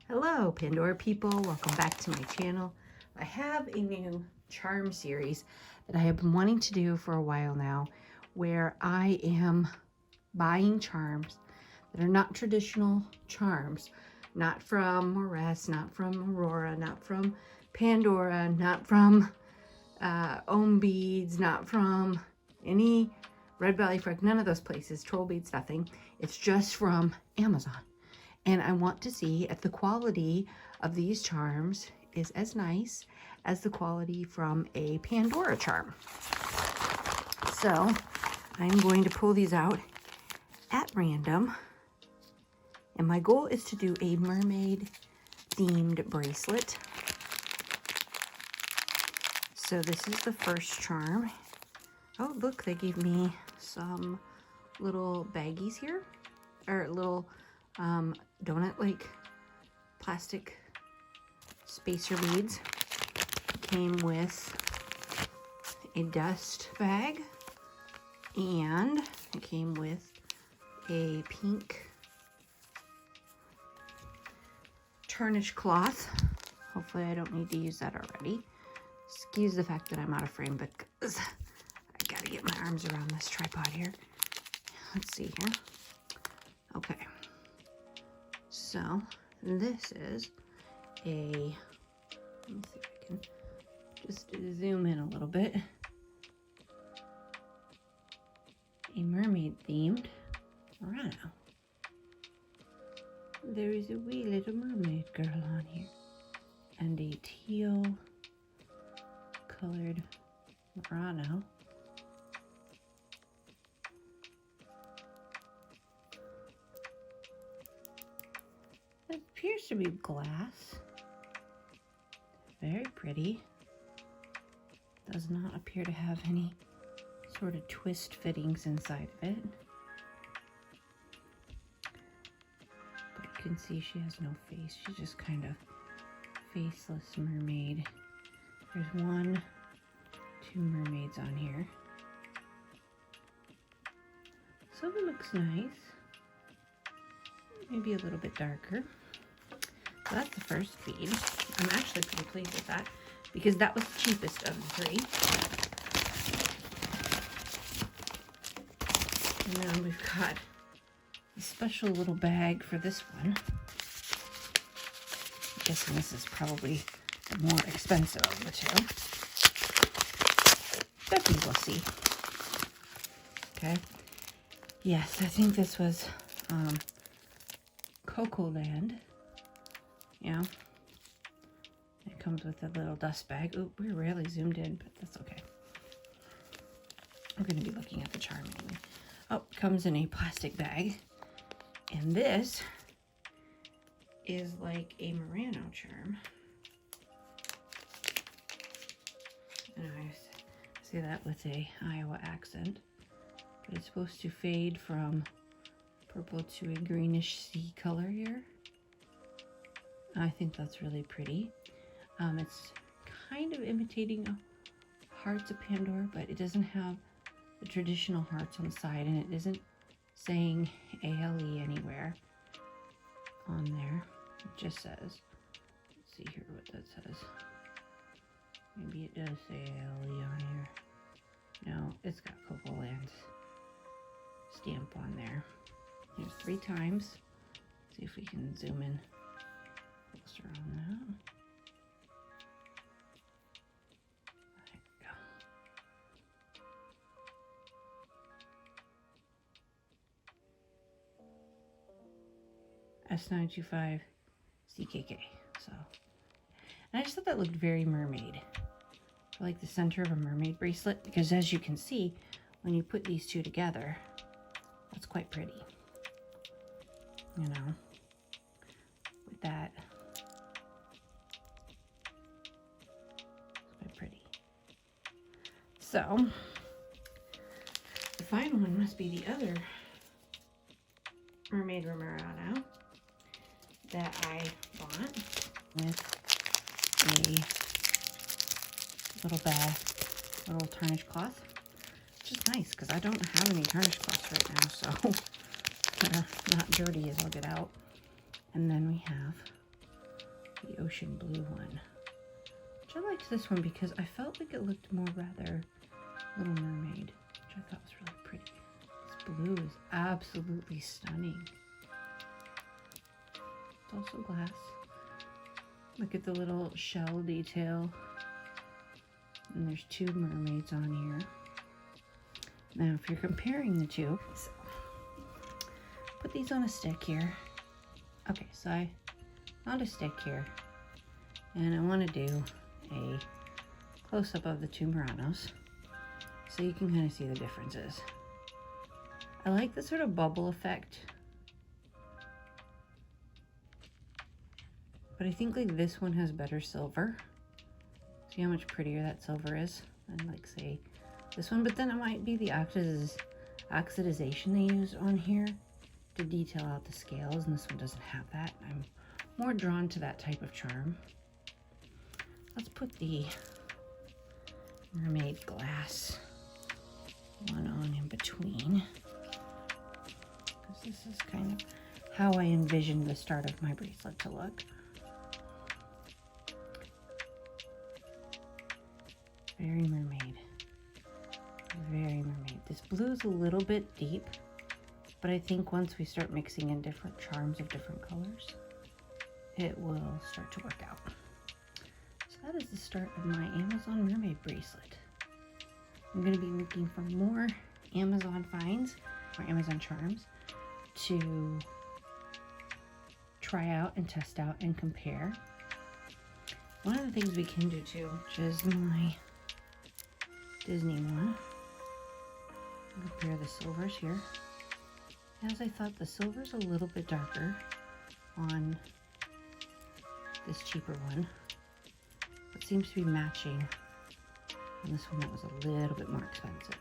Hello Pandora people, welcome back to my channel. I have a new charm series that I have been wanting to do for a while now, where I am buying charms that are not traditional charms, not from Moress, not from Aurora, not from Pandora, not from Ohm Beads, not from any Red Valley Frick, none of those places, Troll Beads, nothing. It's just from Amazon. And I want to see if the quality of these charms is as nice as the quality from a Pandora charm. So I'm going to pull these out at random. And my goal is to do a mermaid themed bracelet. So this is the first charm. Oh, look, they gave me some little baggies here, or little donut-like plastic spacer beads. Came with a dust bag, and it came with a pink tarnish cloth. Hopefully I don't need to use that already. Excuse the fact that I'm out of frame, but I gotta get my arms around this tripod here. Let's see here. Okay. So this is a, let me see if I can just zoom in a little bit. A mermaid themed murano. There is a wee little mermaid girl on here. And a teal colored murano. It appears to be glass. Very pretty. Does not appear to have any sort of twist fittings inside of it. But you can see she has no face. She's just kind of faceless mermaid. There's two mermaids on here. So it looks nice. Maybe a little bit darker. So that's the first bead. I'm actually pretty pleased with that because that was the cheapest of the three. And then we've got a special little bag for this one. I'm guessing this is probably the more expensive of the two. But we will see. Okay. Yes, I think this was Coco Land. Yeah. It comes with a little dust bag. Oh, we're really zoomed in, but that's okay. I'm going to be looking at the charm anyway. Oh, it comes in a plastic bag. And this is like a murano charm. And I say that with a Iowa accent. But it's supposed to fade from purple to a greenish sea color here. I think that's really pretty. It's kind of imitating Hearts of Pandora, but it doesn't have the traditional hearts on the side, and it isn't saying ALE anywhere on there. It just says, let's see here what that says. Maybe it does say ALE on here. No, it's got Coco Land's stamp on there. Here's 3 times. See if we can zoom in closer on that. There we go. S925 CKK. So, and I just thought that looked very mermaid. I like the center of a mermaid bracelet because, as you can see, when you put these two together, that's quite pretty. You know, with that, it's quite pretty. So, the final one must be the other mermaid murano that I bought with little bag, little tarnish cloth, which is nice because I don't have any tarnish cloths right now, so they're not dirty as I'll get out. And then we have the ocean blue one, which I liked this one because I felt like it looked more rather Little Mermaid, which I thought was really pretty. This blue is absolutely stunning. It's also glass. Look at the little shell detail. And there's two mermaids on here. Now, if you're comparing the two, so put these on a stick here. Okay, so I found a stick here, and I want to do a close-up of the two muranos so you can kind of see the differences. I like the sort of bubble effect, but I think like this one has better silver. See how much prettier that silver is than like say this one, but then it might be the oxidization they use on here to detail out the scales, and this one doesn't have that. I'm more drawn to that type of charm. Let's put the mermaid glass one on in between, because this is kind of how I envisioned the start of my bracelet to look. Very mermaid. Very mermaid. This blue is a little bit deep, but I think once we start mixing in different charms of different colors, it will start to work out. So that is the start of my Amazon mermaid bracelet. I'm going to be looking for more Amazon finds or Amazon charms to try out and test out and compare. One of the things we can do too, which is my Disney one, compare the silvers here. As I thought, the silver's a little bit darker on this cheaper one. It seems to be matching on this one that was a little bit more expensive.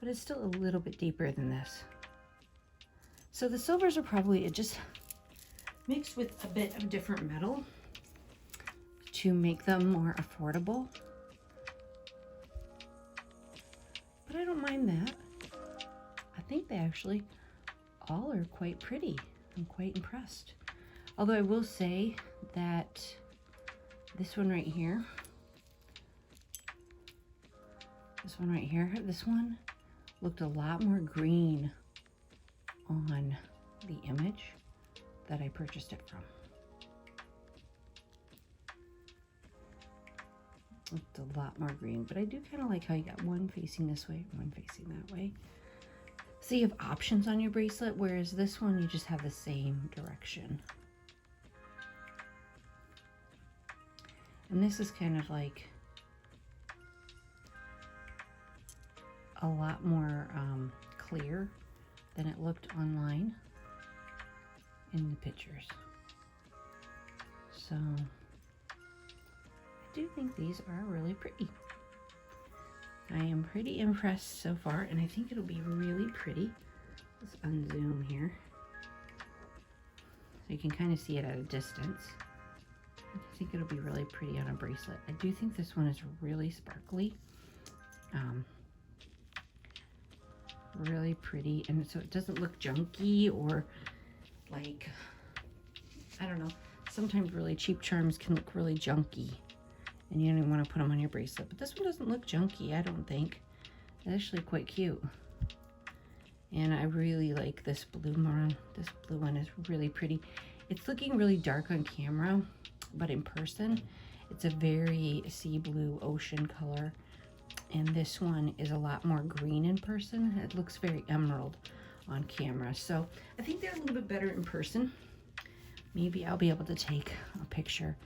But it's still a little bit deeper than this. So the silvers are probably just mixed with a bit of different metal to make them more affordable. But I don't mind that. I think they actually all are quite pretty. I'm quite impressed. Although I will say that this one right here, this one looked a lot more green on the image that I purchased it from. Looked a lot more green, but I do kind of like how you got one facing this way, one facing that way. So you have options on your bracelet, whereas this one you just have the same direction. And this is kind of like a lot more clear than it looked online in the pictures. So I do think these are really pretty. I am pretty impressed so far, and I think it'll be really pretty. Let's unzoom here so you can kind of see it at a distance. I think it'll be really pretty on a bracelet. I do think this one is really sparkly, really pretty, and so it doesn't look junky or like, I don't know, sometimes really cheap charms can look really junky and you don't even want to put them on your bracelet, but this one doesn't look junky, I don't think. It's actually quite cute, and I really like this blue one. This blue one is really pretty. It's looking really dark on camera, but in person it's a very sea blue ocean color, and this one is a lot more green in person. It looks very emerald on camera, so I think they're a little bit better in person. Maybe I'll be able to take a picture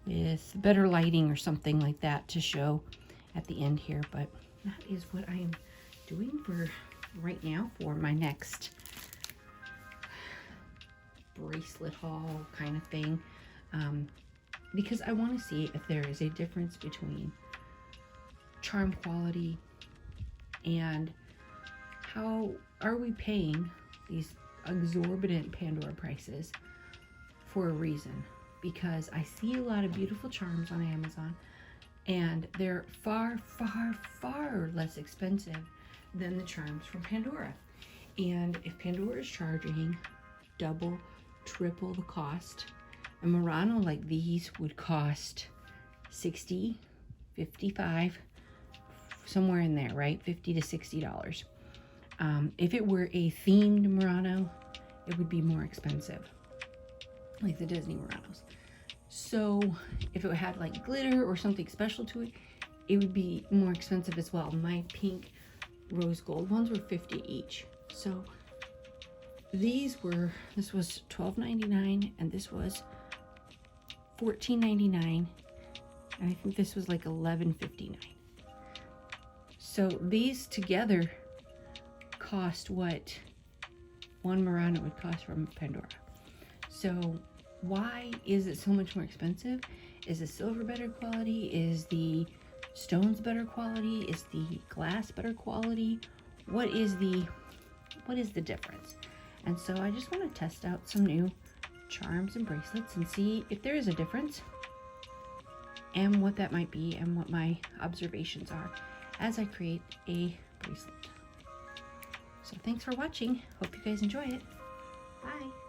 with better lighting or something like that to show at the end here, but that is what I am doing for right now for my next bracelet haul kind of thing, because I want to see if there is a difference between charm quality and how are we paying these exorbitant Pandora prices for a reason. Because I see a lot of beautiful charms on Amazon, And they're far, far, far less expensive than the charms from Pandora. And if Pandora is charging double, triple the cost, a Murano like these would cost 60, 55, somewhere in there, right? $50 to $60. If it were a themed Murano, it would be more expensive, like the Disney Muranos. So if it had like glitter or something special to it, it would be more expensive as well. My pink rose gold ones were $50 each. So this was $12.99 and this was $14.99, and I think this was like $11.59. So these together cost what one Murano would cost from Pandora. So why is it so much more expensive? Is the silver better quality? Is the stones better quality? Is the glass better quality? What is the difference? And so I just want to test out some new charms and bracelets and see if there is a difference and what that might be and what my observations are as I create a bracelet. So thanks for watching. Hope you guys enjoy it. Bye.